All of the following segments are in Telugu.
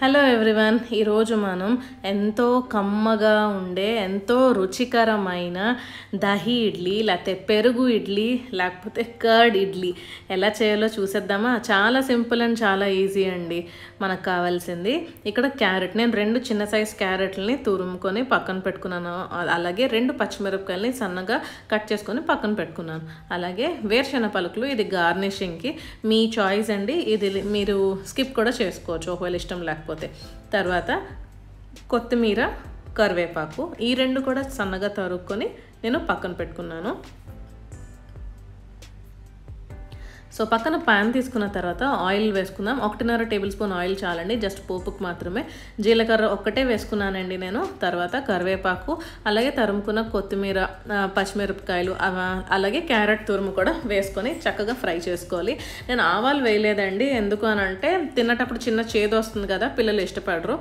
హలో ఎవ్రీవన్, ఈరోజు మనం ఎంతో కమ్మగా ఉండే ఎంతో రుచికరమైన దహి ఇడ్లీ లేకపోతే పెరుగు ఇడ్లీ లేకపోతే కర్డ్ ఇడ్లీ ఎలా చేయాలో చూసేద్దామా. చాలా సింపుల్ అండ్ చాలా ఈజీ అండి. మనకు కావాల్సింది ఇక్కడ క్యారెట్, నేను 2 చిన్న సైజ్ క్యారెట్లని తురుముకొని పక్కన పెట్టుకున్నాను. అలాగే 2 పచ్చిమిరపకాయలని సన్నగా కట్ చేసుకొని పక్కన పెట్టుకున్నాను. అలాగే వేరుశెనగ పలుకులు, ఇది గార్నిషింగ్కి మీ చాయిస్ అండి. ఇది మీరు స్కిప్ కూడా చేసుకోవచ్చు ఒకవేళ ఇష్టం లేకపోతే. తర్వాత కొత్తిమీర, కరివేపాకు, ఈ 2 కూడా సన్నగా తరుక్కొని నేను పక్కన పెట్టుకున్నాను. సో పక్కన పాన్ తీసుకున్న తర్వాత ఆయిల్ వేసుకుందాం. 1.5 టేబుల్ స్పూన్ ఆయిల్ చాలండి, జస్ట్ పోపుకు మాత్రమే. జీలకర్ర ఒక్కటే వేసుకున్నానండి నేను. తర్వాత కరివేపాకు, అలాగే తరుముకున్న కొత్తిమీర, పచ్చిమిరపకాయలు, అలాగే క్యారెట్ తురుము కూడా వేసుకొని చక్కగా ఫ్రై చేసుకోవాలి. నేను ఆవాలు వేయలేదండి, ఎందుకు అని అంటే తిన్నటప్పుడు చిన్న చేదు వస్తుంది కదా, పిల్లలు ఇష్టపడరు,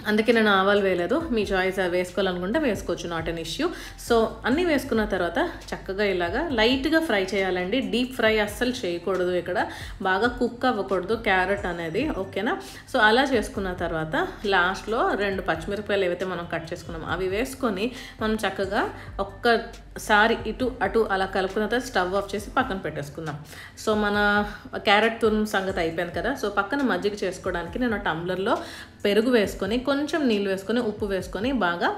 అందుకే నేను ఆవాలు వేయలేదు. మీ చాయిస్ వేసుకోవాలనుకుంటే వేసుకోవచ్చు, నాట్ ఎన్ ఇష్యూ. సో అన్నీ వేసుకున్న తర్వాత చక్కగా ఇలాగా లైట్గా ఫ్రై చేయాలండి. డీప్ ఫ్రై అస్సలు చేయకూడదు, ఇక్కడ బాగా కుక్ అవ్వకూడదు క్యారెట్ అనేది, ఓకేనా. సో అలా చేసుకున్న తర్వాత లాస్ట్లో 2 పచ్చిమిరపకాయలు ఏవైతే మనం కట్ చేసుకున్నామో అవి వేసుకొని మనం చక్కగా ఒక్కసారి ఇటు అటు అలా కలుపుకున్న తర్వాత స్టవ్ ఆఫ్ చేసి పక్కన పెట్టేసుకుందాం. సో మన క్యారెట్ తురుము సంగతి అయిపోయింది కదా. సో పక్కన మజ్జిగ చేసుకోవడానికి నేను టంబ్లర్లో పెరుగు వేసుకొని కొంచెం నీళ్ళు వేసుకొని ఉప్పు వేసుకొని బాగా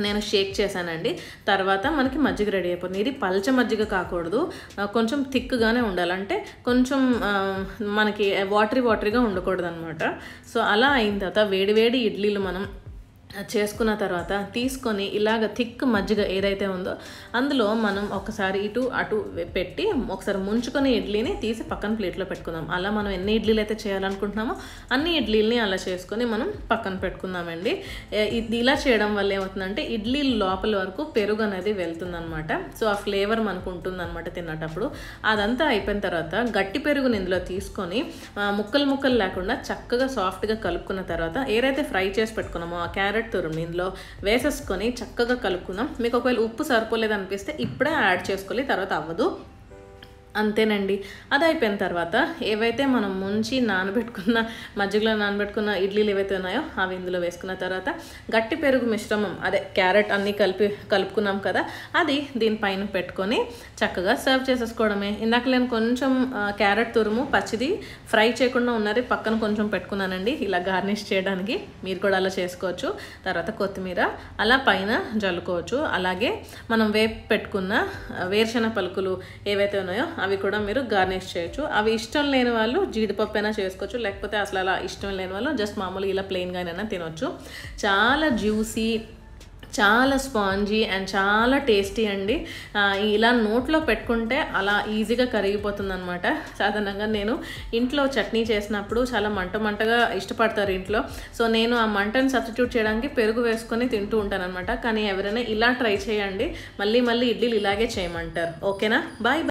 నేను షేక్ చేశానండి. తర్వాత మనకి మజ్జిగ రెడీ అయిపోతుంది. ఇది పల్చ మజ్జిగ కాకూడదు, కొంచెం థిక్గానే ఉండాలంటే కొంచెం మనకి వాటరీగా ఉండకూడదు అనమాట. సో అలా అయిన తర్వాత వేడివేడి ఇడ్లీలు మనం చేసుకున్న తర్వాత తీసుకొని ఇలాగ థిక్ మజ్జిగ ఏదైతే ఉందో అందులో మనం ఒకసారి ఇటు అటు పెట్టి ఒకసారి ముంచుకొని ఇడ్లీని తీసి పక్కన ప్లేట్లో పెట్టుకుందాం. అలా మనం ఎన్ని ఇడ్లీలు అయితే చేయాలనుకుంటున్నామో అన్ని ఇడ్లీలని అలా చేసుకొని మనం పక్కన పెట్టుకుందామండి. ఇది ఇలా చేయడం వల్ల ఏమవుతుందంటే ఇడ్లీ లోపల వరకు పెరుగు అనేది వెళ్తుందనమాట. సో ఆ ఫ్లేవర్ మనకు ఉంటుందన్నమాట తిన్నటప్పుడు. అదంతా అయిపోయిన తర్వాత గట్టి పెరుగుని ఇందులో తీసుకొని ముక్కలు లేకుండా చక్కగా సాఫ్ట్గా కలుపుకున్న తర్వాత ఏదైతే ఫ్రై చేసి పెట్టుకున్నామో ఆ క్యారెట్ తురుముని ఇందులో వేసేసుకొని చక్కగా కలుపుకుందాం. మీకు ఒకవేళ ఉప్పు సరిపోలేదు అనిపిస్తే ఇప్పుడే యాడ్ చేసుకోవాలి, తర్వాత అవ్వదు. అంతేనండి. అది అయిపోయిన తర్వాత ఏవైతే మనం ముంచి మజ్జిగలో నానబెట్టుకున్న ఇడ్లీలు ఏవైతే ఉన్నాయో అవి ఇందులో వేసుకున్న తర్వాత గట్టి పెరుగు మిశ్రమం, అదే క్యారెట్ అన్నీ కలుపుకున్నాం కదా, అది దీనిపైన పెట్టుకొని చక్కగా సర్వ్ చేసేసుకోవడమే. ఇందాక నేను కొంచెం క్యారెట్ తురుము పచ్చిది ఫ్రై చేయకుండా ఉన్నది పక్కన కొంచెం పెట్టుకున్నానండి, ఇలా గార్నిష్ చేయడానికి. మీరు కూడా అలా చేసుకోవచ్చు. తర్వాత కొత్తిమీర అలా పైన జల్లుకోవచ్చు. అలాగే మనం పెట్టుకున్న వేరుశెనగ పలుకులు ఏవైతే ఉన్నాయో అవి కూడా మీరు గార్నిష్ చేయొచ్చు. అవి ఇష్టం లేని వాళ్ళు జీడిపప్పు అయినా చేసుకోవచ్చు, లేకపోతే అసలు అలా ఇష్టం లేని వాళ్ళు జస్ట్ మామూలుగా ఇలా ప్లెయిన్గానైనా తినొచ్చు. చాలా జ్యూసీ, చాలా స్పాంజీ అండ్ చాలా టేస్టీ అండి. ఇలా నోట్లో పెట్టుకుంటే అలా ఈజీగా కరిగిపోతుంది అనమాట. సాధారణంగా నేను ఇంట్లో చట్నీ చేసినప్పుడు చాలా మంటగా ఇష్టపడతారు ఇంట్లో. సో నేను ఆ మంటను సబ్స్టిట్యూట్ చేయడానికి పెరుగు వేసుకొని తింటూ ఉంటాను అనమాట. కానీ ఎవరైనా ఇలా ట్రై చేయండి, మళ్ళీ ఇడ్లీలు ఇలాగే చేయమంటారు. ఓకేనా, బాయ్.